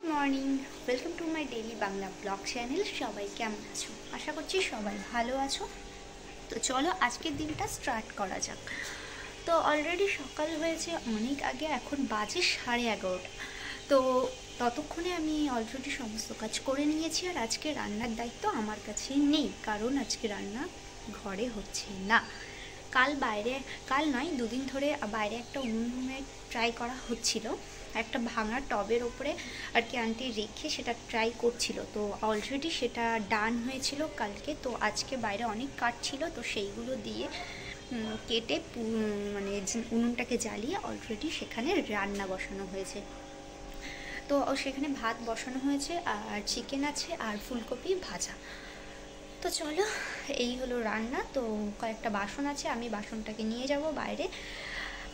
Morning, welcome to my daily Bangla blog channel. সবাই কেমন আছো? আশা করছি সবাই ভালো আছো। তো চলো আজকের দিনটা স্টার্ট করা যাক। তো অলরেডি সকাল হয়েছে অনেক আগে, এখন বাজে 11:30। তো ততক্ষণে আমি অলরেডি সমস্ত কাজ করে নিয়েছি। আর আজকে রান্নার দায়িত্ব আমার কাছে নেই, কারণ আজকে রান্না ঘরে হচ্ছে না। কাল নয়, দুদিন ধরে বাইরে একটা উনুনে ট্রাই করা হচ্ছিল, একটা ভাঙা টবের ওপরে আর কি আন্টি রেখে সেটা ট্রাই করছিল। তো অলরেডি সেটা ডান হয়েছিল কালকে। তো আজকে বাইরে অনেক কাঠ ছিল, তো সেইগুলো দিয়ে কেটে মানে উনুনটাকে জ্বালিয়ে অলরেডি সেখানে রান্না বসানো হয়েছে। তো সেখানে ভাত বসানো হয়েছে, আর চিকেন আছে, আর ফুলকপি ভাজা। তো চলো, এই হলো রান্না। তো কয়েকটা বাসন আছে, আমি বাসনটাকে নিয়ে যাব বাইরে।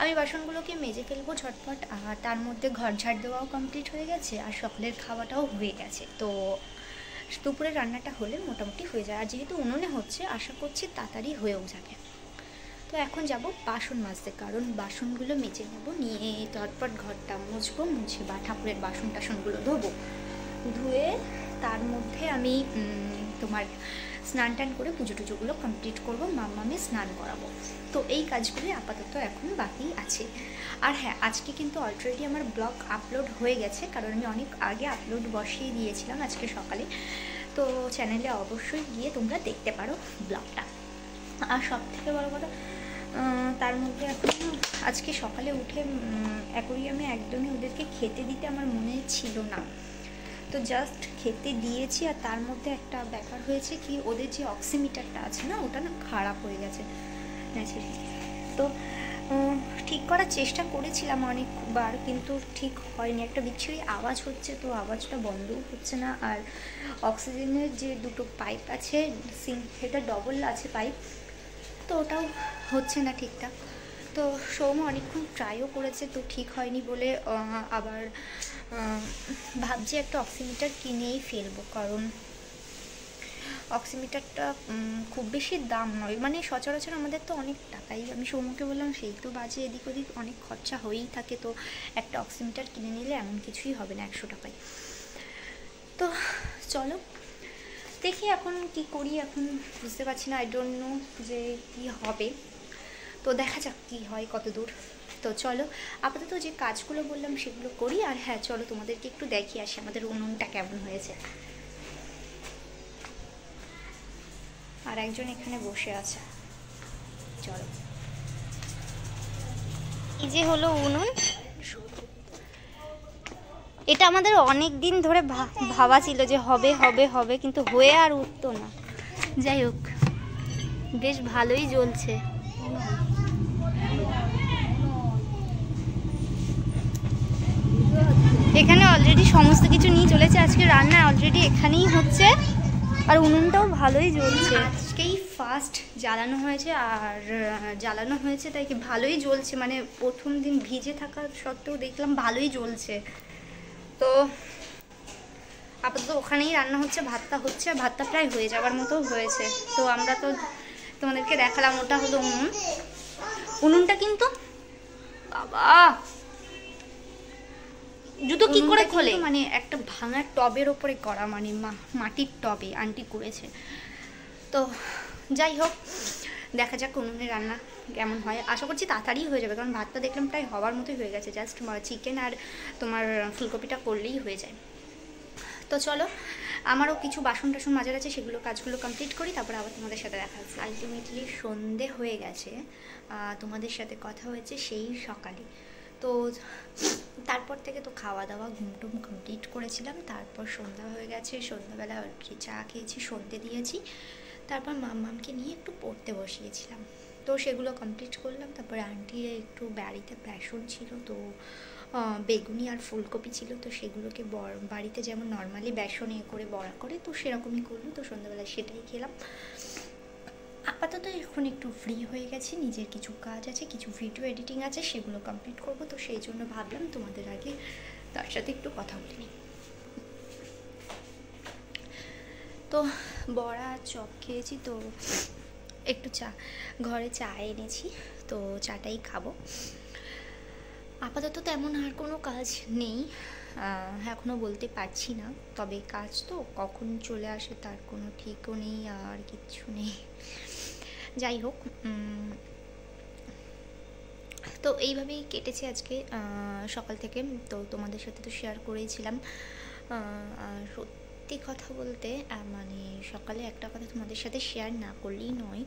আমি বাসনগুলোকে মেজে ফেলবো ঝটপট, আর তার মধ্যে ঘর ঝাড় দেওয়াও কমপ্লিট হয়ে গেছে, আর সকালের খাওয়াটাও হয়ে গেছে। তো দুপুরের রান্নাটা হলে মোটামুটি হয়ে যায়, আর যেহেতু উনুনে হচ্ছে আশা করছি তাড়াতাড়ি হয়েও যাবে। তো এখন যাব বাসন মাজতে, কারণ বাসনগুলো মেজে নেবো, নিয়ে তারপর ঘরটা মুছবো, মুছে বা ঠাকুরের বাসন টাসনগুলো ধোবো। ধুয়ে তার মধ্যে আমি তোমার স্নান টান করে পুজো টুজোগুলো কমপ্লিট করবো, মাম্মামে স্নান করাবো। তো এই কাজগুলি আপাতত এখন বাকি আছে। আর হ্যাঁ, আজকে কিন্তু অলরেডি আমার ব্লগ আপলোড হয়ে গেছে, কারণ আমি অনেক আগে আপলোড বসিয়ে দিয়েছিলাম আজকে সকালে। তো চ্যানেলে অবশ্যই গিয়ে তোমরা দেখতে পারো ব্লগটা। আর সব থেকে বড় কথা, তার মধ্যে এখন আজকে সকালে উঠে অ্যাকোরিয়ামে একদমই ওদেরকে খেতে দিতে আমার মনে ছিল না। তো জাস্ট খেতে দিয়েছি, আর তার মধ্যে একটা ব্যাপার হয়েছে কি, ওদের যে অক্সিমিটারটা আছে না, ওটা না খারাপ হয়ে গেছে ন্যাচারালি। তো ঠিক করার চেষ্টা করেছিলাম অনেকবার, কিন্তু ঠিক হয়নি। একটা বিচ্ছিরি আওয়াজ হচ্ছে, তো আওয়াজটা বন্ধও হচ্ছে না। আর অক্সিজেনের যে দুটো পাইপ আছে, এটা ডবল আছে পাইপ, তো ওটাও হচ্ছে না ঠিকঠাক। তো সৌম অনেকক্ষণ ট্রাইও করেছে, তো ঠিক হয়নি বলে আবার ভাবছি একটা অক্সিমিটার কিনেই ফেলবো, কারণ অক্সিমিটারটা খুব বেশি দাম নয়, মানে সচরাচর আমাদের তো অনেক টাকাই। আমি সৌমকে বললাম সেই তো বাজে এদিক ওদিক অনেক খরচা হয়েই থাকে, তো একটা অক্সিমিটার কিনে নিলে এমন কিছুই হবে না 100 টাকায়। তো চলো দেখি এখন কি করি, এখন বুঝতে পারছি না, আই ডোন্ট নো যে কী হবে। তো দেখা যাক কী হয়, কত দূর। তো চলো আপাতত যে কাজগুলো বললাম সেগুলো করি। আর হ্যাঁ, চলো তোমাদেরকে একটু দেখিয়ে আসি আমাদের উনুনটা কেমন হয়েছে। আর একজন এখানে বসে আছে, চলো। এই যে হলো উনুন। এটা আমাদের অনেক দিন ধরে ভাবা ছিল যে হবে হবে হবে, কিন্তু হয়ে আর উঠতো না। যাই হোক, বেশ ভালোই জ্বলছে। এখানে অলরেডি সমস্ত কিছু নিয়ে চলেছে, আজকে রান্না অলরেডি এখানেই হচ্ছে, আর উনুনটাও ভালোই জ্বলছে। আজকেই ফার্স্ট জ্বালানো হয়েছে, আর জ্বালানো হয়েছে তাই কি ভালোই জ্বলছে, মানে প্রথম দিন ভিজে থাকা সত্ত্বেও দেখলাম ভালোই জ্বলছে। তো আপাতত ওখানেই রান্না হচ্ছে, ভাতটা হচ্ছে, ভাতটা প্রায় হয়ে যাওয়ার মতো হয়েছে। তো আমরা তো তোমাদেরকে দেখালাম, ওটা হলো উনুন। উনুনটা কিন্তু বাবা জুতো কি করে খোলে, মানে একটা ভাঙা টবের ওপরে করা, মানে মাটির টবে আন্টি করেছে। তো যাই হোক, দেখা যাক উনুনে রান্না কেমন হয়। আশা করছি তাড়াতাড়ি হয়ে যাবে, কারণ ভাতটা দেখলাম প্রায় হওয়ার মতোই হয়ে গেছে, জাস্ট চিকেন আর তোমার ফুলকপিটা করলেই হয়ে যায়। তো চলো, আমারও কিছু বাসন টাসন মাজার আছে, সেগুলো কাজগুলো কমপ্লিট করি, তারপর আবার তোমাদের সাথে দেখা হচ্ছে। আলটিমেটলি সন্ধে হয়ে গেছে, তোমাদের সাথে কথা হয়েছে সেই সকালে। তো তারপর থেকে তো খাওয়া দাওয়া ঘুমটুম কমপ্লিট করেছিলাম, তারপর সন্ধ্যা হয়ে গেছে, সন্ধ্যাবেলা চা খেয়েছি, সন্ধে দিয়েছি, তারপর মাম্মামকে নিয়ে একটু পড়তে বসিয়েছিলাম। তো সেগুলো কমপ্লিট করলাম। তারপর আন্টির একটু বাড়িতে বেসন ছিল, তো বেগুনি আর ফুলকপি ছিল, তো সেগুলোকে বাড়িতে যেমন নর্মালি বেসন করে বড়া করে, তো সেরকমই করলো। তো সন্ধ্যাবেলায় সেটাই খেলাম। আপাতত এখন একটু ফ্রি হয়ে গেছি, নিজের কিছু কাজ আছে, কিছু ভিডিও এডিটিং আছে, সেগুলো কমপ্লিট করব। তো সেই জন্য ভাবলাম তোমাদের আগে তার সাথে একটু কথা বলে নিই। তো বড়া চপ খেয়েছি, তো একটু ঘরে চা এনেছি, তো চাটাই খাবো। আপাতত তেমন আর কোনো কাজ নেই, এখনও বলতে পারছি না, তবে কাজ তো কখন চলে আসে তার কোনো ঠিকও নেই আর কিচ্ছু নেই। যাই হোক, তো এইভাবেই কেটেছে আজকে সকাল থেকে। তো তোমাদের সাথে তো শেয়ার করেইছিলাম। আর সত্যি কথা বলতে মানে সকালে একটা কথা তোমাদের সাথে শেয়ার না করলেই নয়।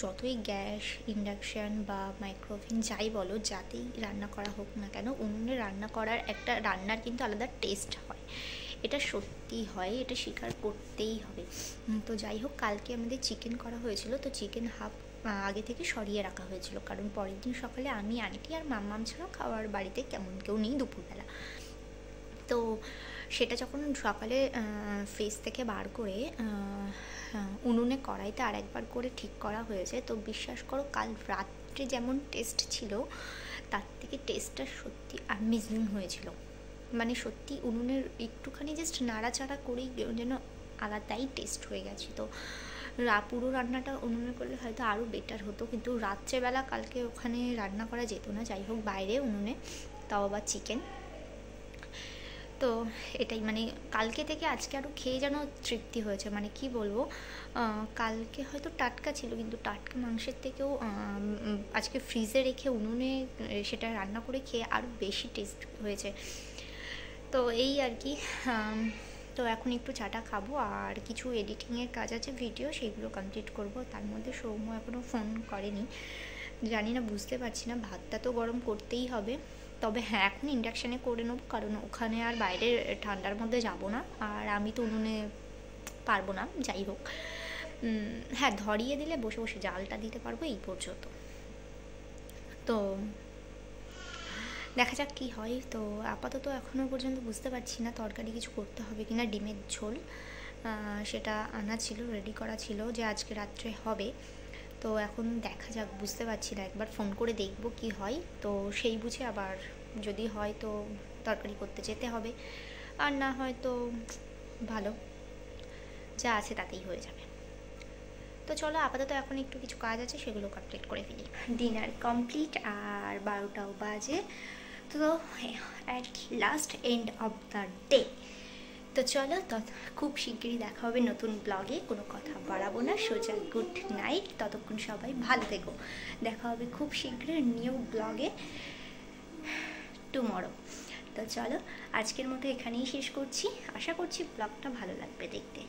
যতই গ্যাস, ইন্ডাকশান বা মাইক্রোওভেন যাই বলো, যাতেই রান্না করা হোক না কেন, উনুনে রান্না করার একটা রান্নার কিন্তু আলাদা টেস্ট হয়, এটা সত্যি হয়, এটা স্বীকার করতেই হবে। তো যাই হোক, কালকে আমাদের চিকেন করা হয়েছিল। তো চিকেন হাফ আগে থেকে সরিয়ে রাখা হয়েছিল, কারণ পরের দিন সকালে আমি, আন্টি আর মাম্মাম ছাড়া খাওয়ার বাড়িতে কেমন কেউ নেই দুপুরবেলা। তো সেটা যখন সকালে ফ্রিজ থেকে বার করে উনুনে কড়াইতে আর একবার করে ঠিক করা হয়েছে, তো বিশ্বাস করো কাল রাত্রে যেমন টেস্ট ছিল তার থেকে টেস্টটা সত্যি অ্যামেজিং হয়েছিল। মানে সত্যি উনুনের একটুখানি জাস্ট নাড়াচাড়া করেই যেন আলাদাই টেস্ট হয়ে গেছে। তো পুরো রান্নাটা উনুনে করলে হয়তো আরও বেটার হতো, কিন্তু রাত্রেবেলা কালকে ওখানে রান্না করা যেত না। যাই হোক, বাইরে উনুনে, তাও আবার চিকেন। তো এটাই, মানে কালকে থেকে আজকে আরও খেয়ে যেন তৃপ্তি হয়েছে। মানে কি বলবো, কালকে হয়তো টাটকা ছিল, কিন্তু টাটকা মাংসের থেকেও আজকে ফ্রিজে রেখে উনুনে সেটা রান্না করে খেয়ে আরও বেশি টেস্ট হয়েছে। তো এই আর কি। তো এখন একটু চাটা খাবো, আর কিছু এডিটিংয়ের কাজ আছে ভিডিও, সেগুলো কমপ্লিট করব। তার মধ্যে সৌম্য এখনও ফোন করেনি, জানি না, বুঝতে পারছি না। ভাতটা তো গরম করতেই হবে, তবে হ্যাঁ এখন ইন্ডাকশানে করে নেবো, কারণ ওখানে আর বাইরে ঠান্ডার মধ্যে যাব না, আর আমি তো উনুনে পারবো না। যাই হোক, হ্যাঁ ধরিয়ে দিলে বসে বসে জালটা দিতে পারবো, এই পর্যন্ত। তো দেখা যাক কী হয়। তো আপাতত এখনও পর্যন্ত বুঝতে পারছি না তরকারি কিছু করতে হবে কিনা। ডিমের ঝোল সেটা আনা ছিল, রেডি করা ছিল যে আজকে রাত্রে হবে। তো এখন দেখা যাক, বুঝতে পারছি না, একবার ফোন করে দেখব কি হয়। তো সেই বুঝে আবার যদি হয় তো তরকারি করতে যেতে হবে, আর না হয় তো ভালো, যা আছে তাতেই হয়ে যাবে। তো চলো, আপাতত এখন একটু কিছু কাজ আছে, সেগুলো কমপ্লিট করে ফেলি। ডিনার কমপ্লিট, আর 12টাও বাজে। তো at last end of the day. তো চলো, খুব শিগগিরই দেখা হবে নতুন ব্লগে। কোনো কথা বাড়াবো না, সোজা গুড নাইট। ততক্ষণ সবাই ভালো থেকো, দেখা হবে খুব শীঘ্রই নিউ ব্লগে টুমরো। তো চলো, আজকের মতো এখানেই শেষ করছি। আশা করছি ব্লগটা ভালো লাগবে দেখতে।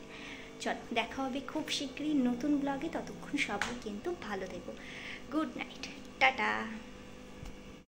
চলো, দেখা হবে খুব শীঘ্রই নতুন ব্লগে। ততক্ষণ সবাই কিন্তু ভালো থেকো। Good night, tata.